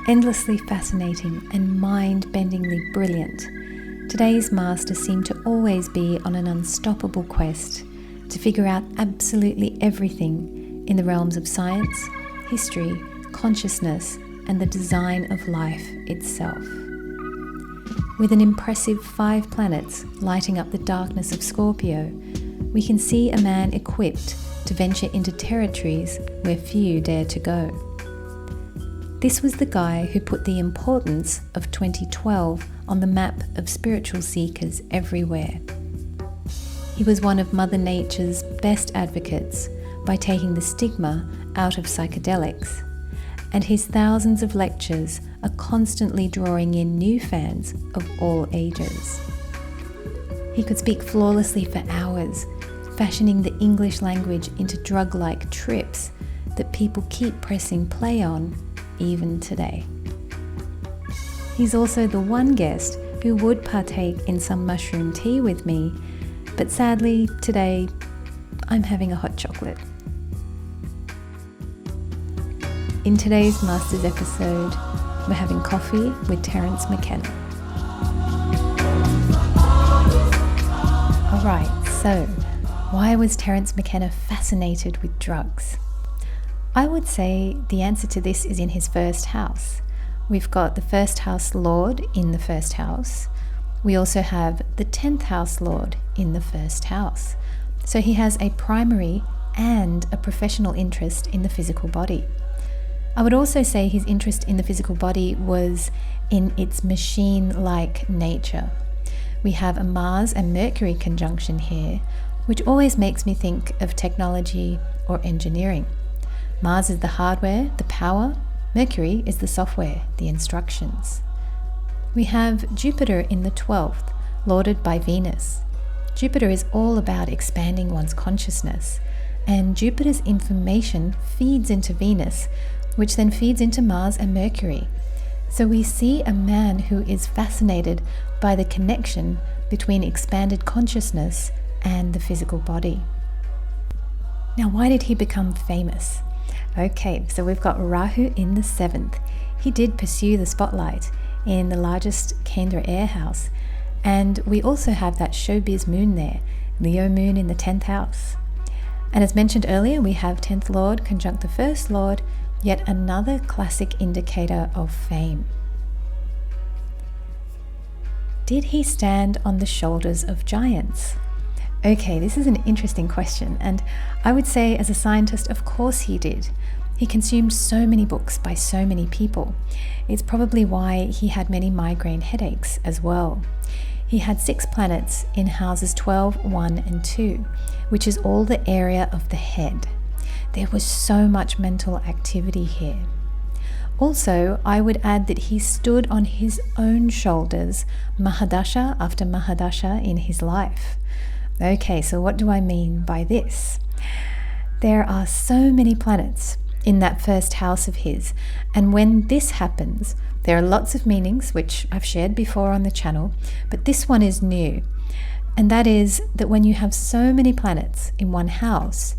Endlessly fascinating and mind-bendingly brilliant, today's masters seem to always be on an unstoppable quest to figure out absolutely everything in the realms of science, history, consciousness, and the design of life itself. With an impressive 5 planets lighting up the darkness of Scorpio, we can see a man equipped to venture into territories where few dare to go. This was the guy who put the importance of 2012 on the map of spiritual seekers everywhere. He was one of Mother Nature's best advocates by taking the stigma out of psychedelics, and his thousands of lectures are constantly drawing in new fans of all ages. He could speak flawlessly for hours, fashioning the English language into drug-like trips that people keep pressing play on even today. He's also the one guest who would partake in some mushroom tea with me, but sadly today I'm having a hot chocolate. In today's Masters episode, we're having coffee with Terence McKenna. Alright, so why was Terence McKenna fascinated with drugs? I would say the answer to this is in his first house. We've got the first house lord in the first house. We also have the 10th house lord in the first house. So he has a primary and a professional interest in the physical body. I would also say his interest in the physical body was in its machine-like nature. We have a Mars and Mercury conjunction here, which always makes me think of technology or engineering. Mars is the hardware, the power. Mercury is the software, the instructions. We have Jupiter in the 12th, lorded by Venus. Jupiter is all about expanding one's consciousness, and Jupiter's information feeds into Venus, which then feeds into Mars and Mercury. So we see a man who is fascinated by the connection between expanded consciousness and the physical body. Now, why did he become famous? Okay, so we've got Rahu in the 7th. He did pursue the spotlight in the largest Kendra air house. And we also have that showbiz moon there, Leo moon in the 10th house. And as mentioned earlier, we have 10th Lord conjunct the 1st Lord, yet another classic indicator of fame. Did he stand on the shoulders of giants? Okay, this is an interesting question, and I would say as a scientist, of course he did. He consumed so many books by so many people. It's probably why he had many migraine headaches as well. He had 6 planets in houses 12, 1, and 2, which is all the area of the head. There was so much mental activity here. Also, I would add that he stood on his own shoulders, Mahadasha after Mahadasha in his life. Okay, so what do I mean by this? There are so many planets in that first house of his, and when this happens, there are lots of meanings which I've shared before on the channel, but this one is new, and that is that when you have so many planets in one house,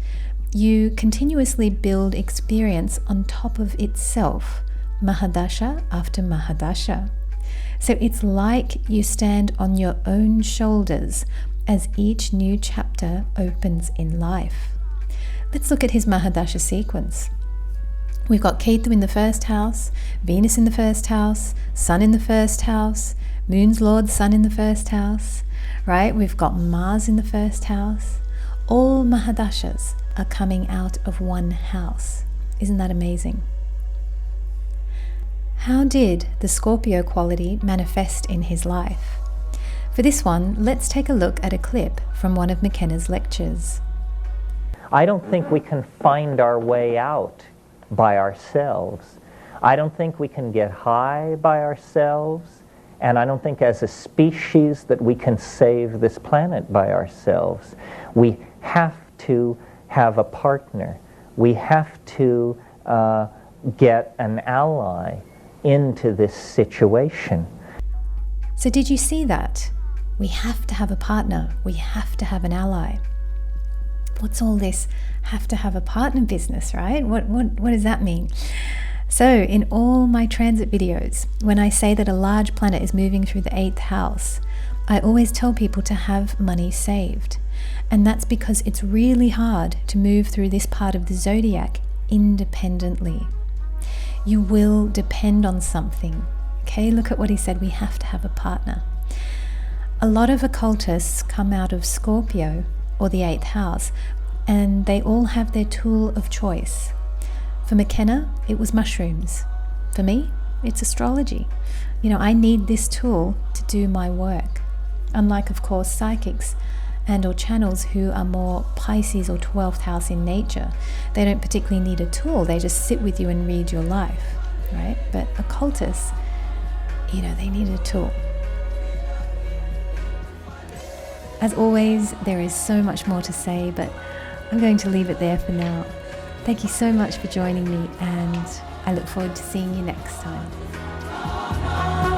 you continuously build experience on top of itself, Mahadasha after Mahadasha. So it's like you stand on your own shoulders as each new chapter opens in life. Let's look at his Mahadasha sequence. We've got Ketu in the first house, Venus in the first house, Sun in the first house, Moon's Lord Sun in the first house, right? We've got Mars in the first house. All Mahadashas are coming out of one house. Isn't that amazing? How did the Scorpio quality manifest in his life? For this one, let's take a look at a clip from one of McKenna's lectures. I don't think we can find our way out by ourselves. I don't think we can get high by ourselves, and I don't think as a species that we can save this planet by ourselves. We have to have a partner. We have to get an ally into this situation. So did you see that? We have to have a partner. We have to have an ally. What's all this have to have a partner business, right? What does that mean? So in all my transit videos, when I say that a large planet is moving through the 8th house, I always tell people to have money saved. And that's because it's really hard to move through this part of the zodiac independently. You will depend on something. Okay, look at what he said, we have to have a partner. A lot of occultists come out of Scorpio or the 8th house, and they all have their tool of choice. For McKenna, it was mushrooms. For me, it's astrology. I need this tool to do my work. Unlike, of course, psychics and or channels who are more Pisces or 12th house in nature. They don't particularly need a tool. They just sit with you and read your life, right? But occultists, they need a tool. As always, there is so much more to say, but I'm going to leave it there for now. Thank you so much for joining me, and I look forward to seeing you next time.